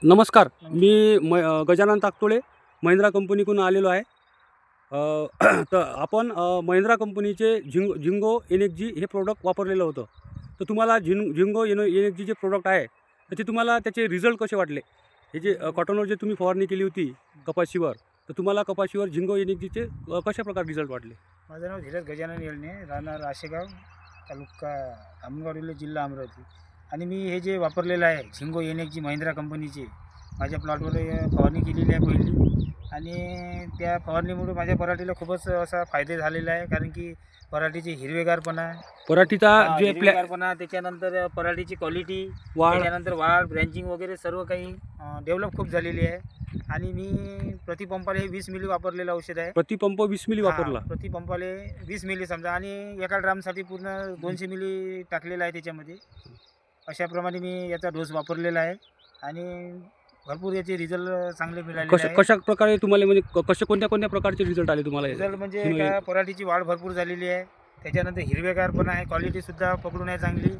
नमस्कार. मी गजानन ताकतोळे महिंद्रा कंपनीकडून आलेलो आहे. तर आपण महिंद्रा कंपनीचे झिंगो NXG हे प्रॉडक्ट वापरलेलं होतं. तर तुम्हाला झिंगो NXG जे प्रॉडक्ट आहे, तर ते तुम्हाला त्याचे रिझल्ट कसे वाटले? हे जे कॉटनवर जे तुम्ही फवारणी केली होती कपाशीवर, तर तुम्हाला कपाशीवर झिंगो NXGचे कशाप्रकारे रिझल्ट वाटले? माझं नाव धीरज गजानन येळणे, राहणार आशेगाव, तालुका धामणगाव रेल्वे, जिल्हा अमरावती. आणि मी हे जे वापरलेलं आहे झिंगो NXG महिंद्रा कंपनीचे, माझ्या प्लॉटवर फवारणी केलेली आहे पहिली. आणि त्या फवारणीमुळे माझ्या पराठीला खूपच असा फायदे झालेला आहे. कारण की पराठीची हिरवेगारपणा, पराठीचा जे हिरवेगारपणा, त्याच्यानंतर पराठीची क्वालिटी, वाढ त्याच्यानंतर वाढ, ब्रँचिंग वगैरे सर्व काही डेव्हलप खूप झालेली आहे. आणि मी प्रतिपंपाला हे 20 मिली वापरलेलं औषध आहे. प्रतिपंप 20 मिली वापरला. प्रति पंपाले 20 मिली समजा, आणि एका ड्रामसाठी पूर्ण 200 मिली टाकलेलं आहे त्याच्यामध्ये. अशाप्रमाणे मी याचा डोस वापरलेला आहे आणि भरपूर याचे रिझल्ट चांगले मिळालेले आहे. कशा प्रकारे तुम्हाला म्हणजे कोणत्या प्रकारचे रिझल्ट आले तुम्हाला? रिझल्ट म्हणजे काय, पराठीची वाढ भरपूर झालेली आहे. त्याच्यानंतर हिरवेगार पण आहे, क्वालिटीसुद्धा पकडून आहे चांगली.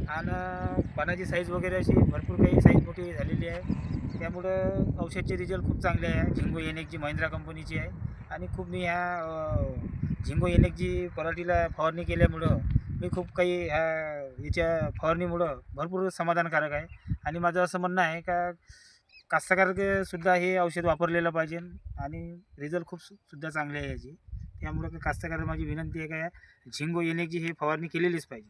आणि पानाची साईज वगैरे अशी भरपूर काही साईज मोठी झालेली आहे. त्यामुळं औषधचे रिझल्ट खूप चांगले आहे. झिंगो NXG महिंद्रा कंपनीची आहे. आणि खूप मी ह्या झिंगो NXG पराठीला फवारणी केल्यामुळं मी खूप काही याच्या फवारणीमुळं भरपूर समाधानकारक आहे. आणि माझं असं म्हणणं आहे का कास्तकार सुद्धा हे औषध वापरलेलं पाहिजे. आणि रिझल्ट खूप सुद्धा चांगले आहे याची. त्यामुळं कास्तकार माझी विनंती आहे का झिंगो NXG हे फवारणी केलेलीच पाहिजे.